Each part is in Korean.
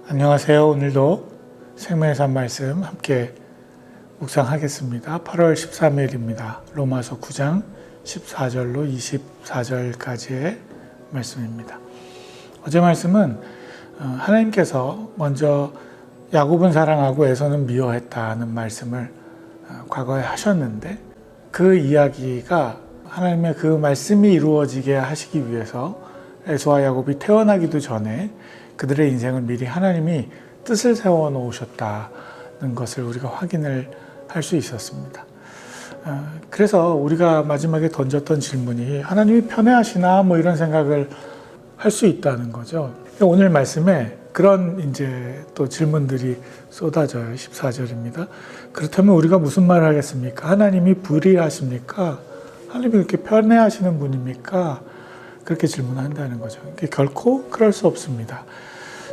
안녕하세요. 오늘도 생명의 산 말씀 함께 묵상하겠습니다. 8월 13일입니다. 로마서 9장 14절로 24절까지의 말씀입니다. 어제 말씀은 하나님께서 먼저 야곱은 사랑하고 에서는 미워했다는 말씀을 과거에 하셨는데, 그 이야기가 하나님의 그 말씀이 이루어지게 하시기 위해서 에서와 야곱이 태어나기도 전에 그들의 인생을 미리 하나님이 뜻을 세워 놓으셨다는 것을 우리가 확인을 할 수 있었습니다. 그래서 우리가 마지막에 던졌던 질문이 하나님이 편애하시나 이런 생각을 할 수 있다는 거죠. 오늘 말씀에 그런 이제 또 질문들이 쏟아져요. 14절입니다. 그렇다면 우리가 무슨 말을 하겠습니까? 하나님이 불의하십니까? 하나님이 그렇게 편애하시는 분입니까? 그렇게 질문한다는 거죠. 결코 그럴 수 없습니다.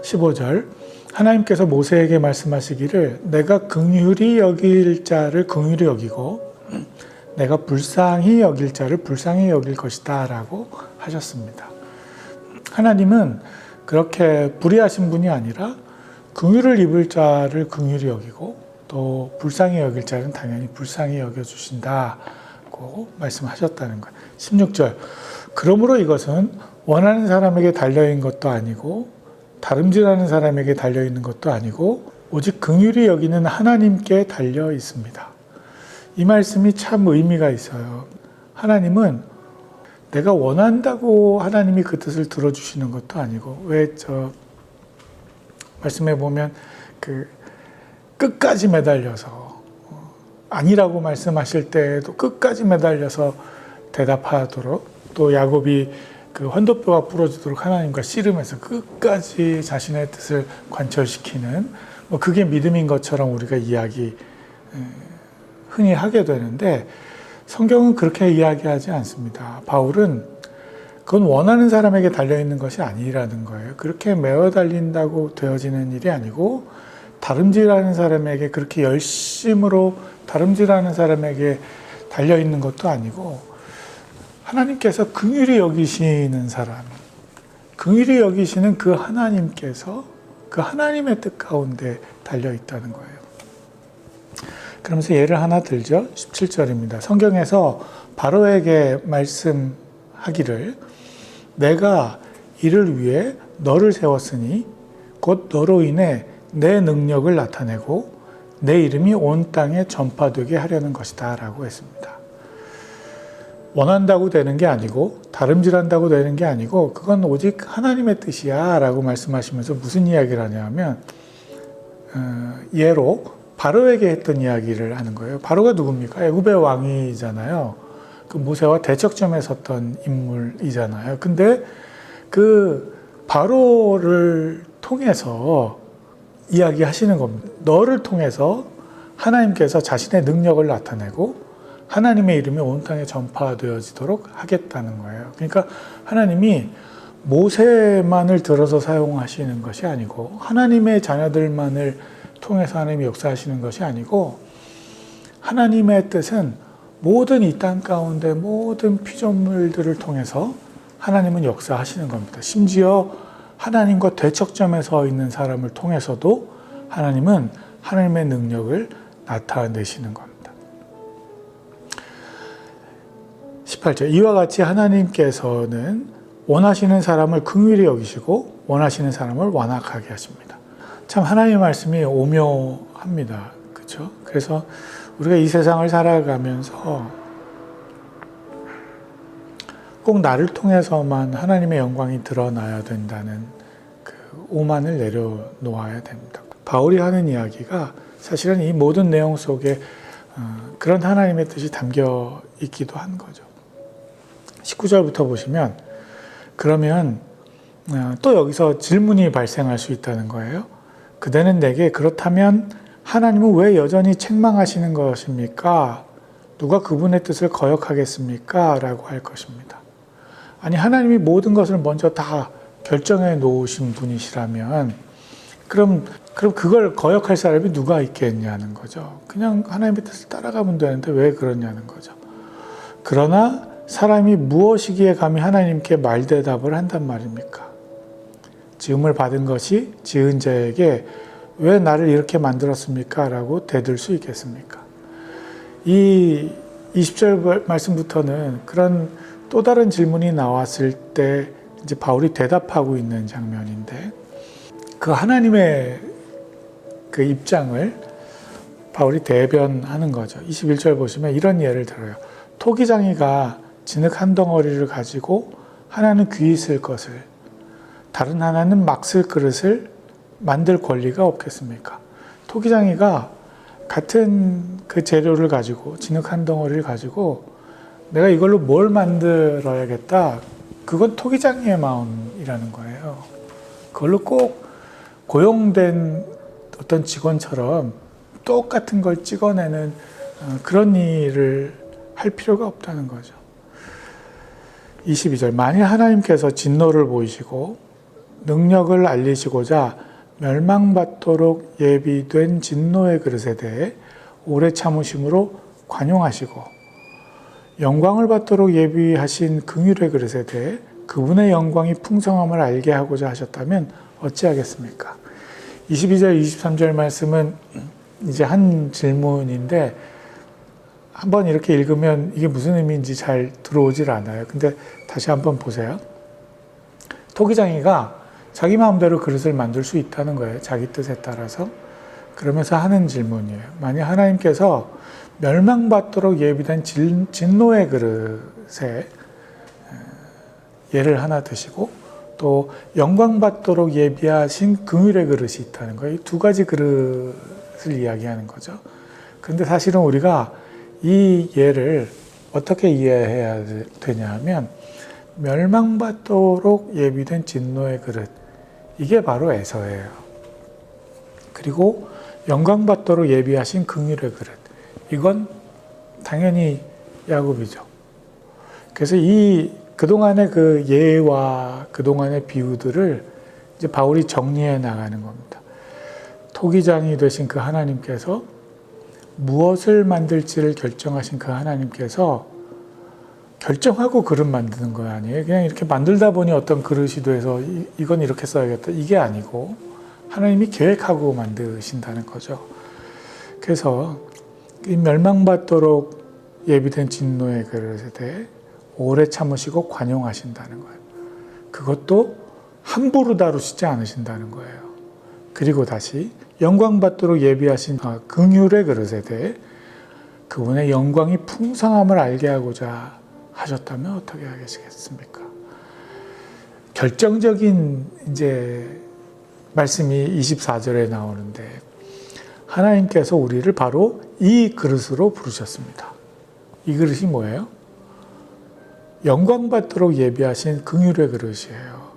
15절, 하나님께서 모세에게 말씀하시기를 내가 긍휼히 여길 자를 긍휼히 여기고 내가 불쌍히 여길 자를 불쌍히 여길 것이다 라고 하셨습니다. 하나님은 그렇게 불의하신 분이 아니라 긍휼을 입을 자를 긍휼히 여기고 또 불쌍히 여길 자는 당연히 불쌍히 여겨주신다고 말씀하셨다는 거예요. 16절, 그러므로 이것은 원하는 사람에게 달려있는 것도 아니고 다름질하는 사람에게 달려있는 것도 아니고 오직 긍휼히 여기는 하나님께 달려 있습니다. 이 말씀이 참 의미가 있어요. 하나님은 내가 원한다고 하나님이 그 뜻을 들어주시는 것도 아니고, 왜 말씀에 보면 끝까지 매달려서 아니라고 말씀하실 때에도 끝까지 매달려서 대답하도록, 또 야곱이 그 환도뼈가 부러지도록 하나님과 씨름해서 끝까지 자신의 뜻을 관철시키는 그게 믿음인 것처럼 우리가 흔히 하게 되는데, 성경은 그렇게 이야기하지 않습니다. 바울은 그건 원하는 사람에게 달려있는 것이 아니라는 거예요. 그렇게 매어 달린다고 되어지는 일이 아니고 다름질하는 사람에게, 그렇게 열심으로 다름질하는 사람에게 달려있는 것도 아니고 하나님께서 긍휼히 여기시는 사람, 긍휼히 여기시는 그 하나님께서 그 하나님의 뜻 가운데 달려있다는 거예요. 그러면서 예를 하나 들죠. 17절입니다. 성경에서 바로에게 말씀하기를 내가 이를 위해 너를 세웠으니 곧 너로 인해 내 능력을 나타내고 내 이름이 온 땅에 전파되게 하려는 것이다 라고 했습니다. 원한다고 되는 게 아니고 다름질한다고 되는 게 아니고 그건 오직 하나님의 뜻이야 라고 말씀하시면서 무슨 이야기를 하냐면 예로 바로에게 했던 이야기를 하는 거예요. 바로가 누굽니까? 애굽의 왕이잖아요. 그 모세와 대척점에 섰던 인물이잖아요. 근데 그 바로를 통해서 이야기하시는 겁니다. 너를 통해서 하나님께서 자신의 능력을 나타내고 하나님의 이름이 온 땅에 전파되어지도록 하겠다는 거예요. 그러니까 하나님이 모세만을 들어서 사용하시는 것이 아니고 하나님의 자녀들만을 통해서 하나님이 역사하시는 것이 아니고 하나님의 뜻은 모든 이 땅 가운데 모든 피조물들을 통해서 하나님은 역사하시는 겁니다. 심지어 하나님과 대척점에 서 있는 사람을 통해서도 하나님은 하나님의 능력을 나타내시는 겁니다. 18절, 이와 같이 하나님께서는 원하시는 사람을 긍휼히 여기시고 원하시는 사람을 완악하게 하십니다. 참 하나님의 말씀이 오묘합니다. 그렇죠? 그래서 우리가 이 세상을 살아가면서 꼭 나를 통해서만 하나님의 영광이 드러나야 된다는 그 오만을 내려놓아야 됩니다. 바울이 하는 이야기가 사실은 이 모든 내용 속에 그런 하나님의 뜻이 담겨 있기도 한 거죠. 19절부터 보시면 그러면 또 여기서 질문이 발생할 수 있다는 거예요. 그대는 내게 그렇다면 하나님은 왜 여전히 책망하시는 것입니까? 누가 그분의 뜻을 거역하겠습니까? 라고 할 것입니다. 아니, 하나님이 모든 것을 먼저 다 결정해 놓으신 분이시라면 그럼 그걸 거역할 사람이 누가 있겠냐는 거죠. 그냥 하나님의 뜻을 따라가면 되는데 왜 그러냐는 거죠. 그러나 사람이 무엇이기에 감히 하나님께 말대답을 한단 말입니까? 지음을 받은 것이 지은 자에게 왜 나를 이렇게 만들었습니까? 라고 대들 수 있겠습니까? 이 20절 말씀부터는 그런 또 다른 질문이 나왔을 때 이제 바울이 대답하고 있는 장면인데, 그 하나님의 그 입장을 바울이 대변하는 거죠. 21절 보시면 이런 예를 들어요. 토기장이가 진흙 한 덩어리를 가지고 하나는 귀 있을 것을, 다른 하나는 막 쓸 그릇을 만들 권리가 없겠습니까? 토기장이가 같은 그 재료를 가지고, 진흙 한 덩어리를 가지고 내가 이걸로 뭘 만들어야겠다, 그건 토기장이의 마음이라는 거예요. 그걸로 꼭 고용된 어떤 직원처럼 똑같은 걸 찍어내는 그런 일을 할 필요가 없다는 거죠. 22절, 만일 하나님께서 진노를 보이시고 능력을 알리시고자 멸망받도록 예비된 진노의 그릇에 대해 오래 참으심으로 관용하시고 영광을 받도록 예비하신 긍휼의 그릇에 대해 그분의 영광이 풍성함을 알게 하고자 하셨다면 어찌하겠습니까? 22절, 23절 말씀은 이제 한 질문인데 한번 이렇게 읽으면 이게 무슨 의미인지 잘 들어오질 않아요. 근데 다시 한번 보세요. 토기장이가 자기 마음대로 그릇을 만들 수 있다는 거예요. 자기 뜻에 따라서. 그러면서 하는 질문이에요. 만약 하나님께서 멸망받도록 예비된 진노의 그릇에 예를 하나 드시고 또 영광받도록 예비하신 긍휼의 그릇이 있다는 거예요. 이 두 가지 그릇을 이야기하는 거죠. 그런데 사실은 우리가 이 예를 어떻게 이해해야 되냐 하면, 멸망받도록 예비된 진노의 그릇, 이게 바로 에서예요. 그리고 영광받도록 예비하신 긍휼의 그릇, 이건 당연히 야곱이죠. 그래서 그동안의 그 예와 그동안의 비유들을 이제 바울이 정리해 나가는 겁니다. 토기장이 되신 그 하나님께서, 무엇을 만들지를 결정하신 그 하나님께서 결정하고 그릇 만드는 거 아니에요. 그냥 이렇게 만들다 보니 어떤 그릇이 돼서 이건 이렇게 써야겠다, 이게 아니고 하나님이 계획하고 만드신다는 거죠. 그래서 이 멸망받도록 예비된 진노의 그릇에 대해 오래 참으시고 관용하신다는 거예요. 그것도 함부로 다루시지 않으신다는 거예요. 그리고 다시 영광받도록 예비하신 긍휼의 그릇에 대해 그분의 영광이 풍성함을 알게 하고자 하셨다면 어떻게 하시겠습니까? 결정적인 이제 말씀이 24절에 나오는데, 하나님께서 우리를 바로 이 그릇으로 부르셨습니다. 이 그릇이 뭐예요? 영광받도록 예비하신 긍휼의 그릇이에요.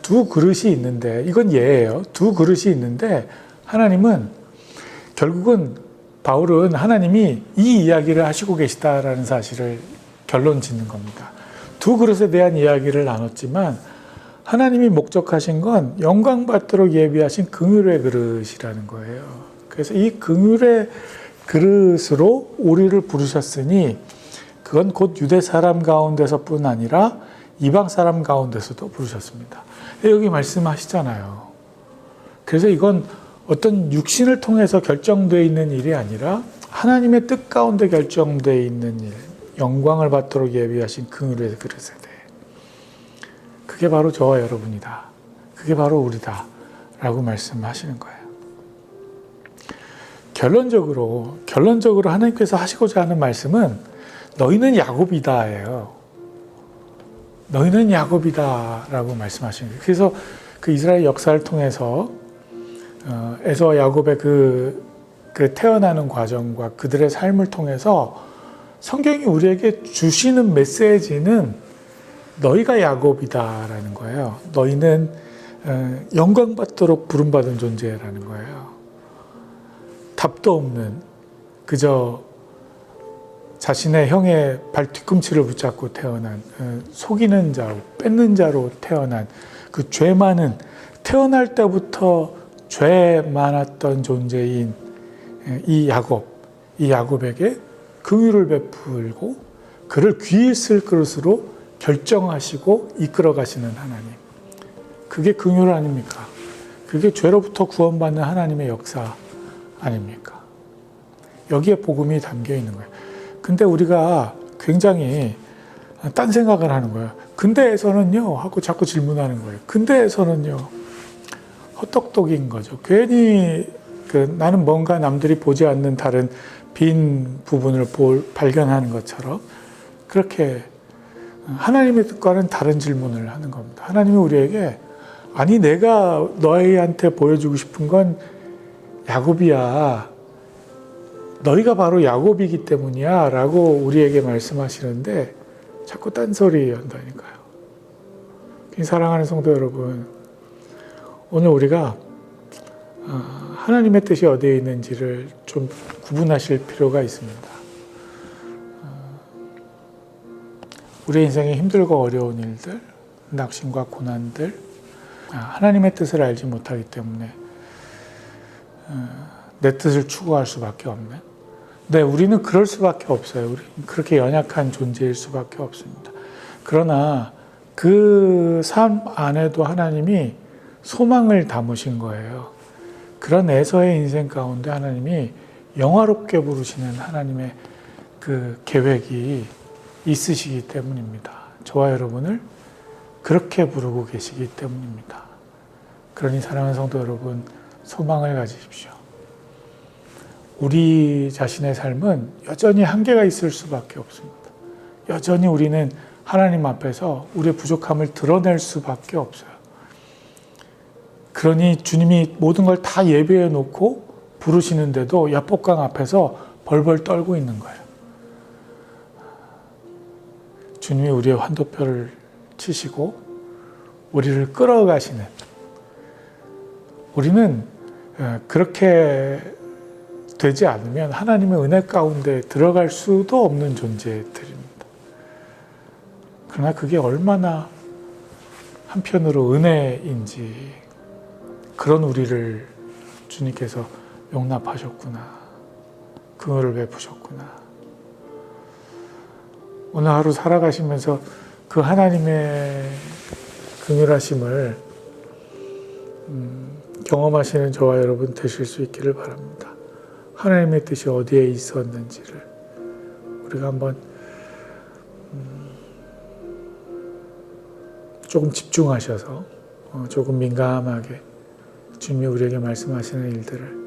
두 그릇이 있는데, 이건 예예요. 두 그릇이 있는데 하나님은, 결국은 바울은 하나님이 이 이야기를 하시고 계시다라는 사실을 결론 짓는 겁니다. 두 그릇에 대한 이야기를 나눴지만 하나님이 목적하신 건 영광받도록 예비하신 긍휼의 그릇이라는 거예요. 그래서 이 긍휼의 그릇으로 우리를 부르셨으니 그건 곧 유대 사람 가운데서뿐 아니라 이방 사람 가운데서도 부르셨습니다. 여기 말씀하시잖아요. 그래서 이건 어떤 육신을 통해서 결정되어 있는 일이 아니라 하나님의 뜻 가운데 결정되어 있는 일, 영광을 받도록 예비하신 긍휼의 그릇에 대해, 그게 바로 저와 여러분이다, 그게 바로 우리다 라고 말씀하시는 거예요. 결론적으로 하나님께서 하시고자 하는 말씀은 너희는 야곱이다예요. 너희는 야곱이다 라고 말씀하시는 거예요. 그래서 그 이스라엘 역사를 통해서 에서와 야곱의 그 태어나는 과정과 그들의 삶을 통해서 성경이 우리에게 주시는 메시지는 너희가 야곱이다라는 거예요. 너희는 영광받도록 부름받은 존재라는 거예요. 답도 없는, 그저 자신의 형의 발 뒤꿈치를 붙잡고 태어난, 속이는 자로, 뺏는 자로 태어난 그 죄 많은, 태어날 때부터 죄 많았던 존재인 이 야곱에게 긍휼을 베풀고 그를 귀 있을 그릇으로 결정하시고 이끌어 가시는 하나님. 그게 긍휼 아닙니까? 그게 죄로부터 구원받는 하나님의 역사 아닙니까? 여기에 복음이 담겨 있는 거예요. 근데 우리가 굉장히 딴 생각을 하는 거예요. 근대에서는요 하고 자꾸 질문하는 거예요. 근대에서는요, 헛똑똑인 거죠. 괜히 나는 뭔가 남들이 보지 않는 다른 빈 부분을 발견하는 것처럼 그렇게 하나님의 뜻과는 다른 질문을 하는 겁니다. 하나님이 우리에게 아니 내가 너희한테 보여주고 싶은 건 야곱이야. 너희가 바로 야곱이기 때문이야 라고 우리에게 말씀하시는데 자꾸 딴소리 한다니까요. 사랑하는 성도 여러분, 오늘 우리가 하나님의 뜻이 어디에 있는지를 좀 구분하실 필요가 있습니다. 우리 인생에 힘들고 어려운 일들, 낙심과 고난들, 하나님의 뜻을 알지 못하기 때문에 내 뜻을 추구할 수밖에 없는, 네, 우리는 그럴 수밖에 없어요. 우리는 그렇게 연약한 존재일 수밖에 없습니다. 그러나 그 삶 안에도 하나님이 소망을 담으신 거예요. 그런 에서의 인생 가운데 하나님이 영화롭게 부르시는 하나님의 그 계획이 있으시기 때문입니다. 저와 여러분을 그렇게 부르고 계시기 때문입니다. 그러니 사랑하는 성도 여러분, 소망을 가지십시오. 우리 자신의 삶은 여전히 한계가 있을 수밖에 없습니다. 여전히 우리는 하나님 앞에서 우리의 부족함을 드러낼 수밖에 없어요. 그러니 주님이 모든 걸 다 예비해 놓고 부르시는데도 야복강 앞에서 벌벌 떨고 있는 거예요. 주님이 우리의 환도표를 치시고 우리를 끌어가시는, 우리는 그렇게 되지 않으면 하나님의 은혜 가운데 들어갈 수도 없는 존재들입니다. 그러나 그게 얼마나 한편으로 은혜인지, 그런 우리를 주님께서 용납하셨구나, 긍휼을 베푸셨구나. 오늘 하루 살아가시면서 그 하나님의 긍휼하심을 경험하시는 저와 여러분 되실 수 있기를 바랍니다. 하나님의 뜻이 어디에 있었는지를 우리가 한번 조금 집중하셔서 조금 민감하게 주님이 우리에게 말씀하시는 일들을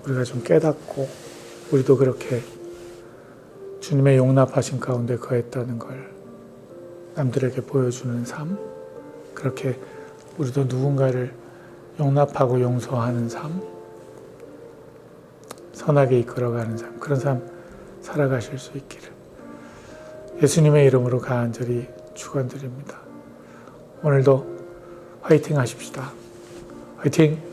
우리가 좀 깨닫고 우리도 그렇게 주님의 용납하신 가운데 거했다는 걸 남들에게 보여주는 삶, 그렇게 우리도 누군가를 용납하고 용서하는 삶, 선하게 이끌어가는 삶, 그런 삶 살아가실 수 있기를 예수님의 이름으로 간절히 축원드립니다. 오늘도 화이팅 하십시다. 화이팅!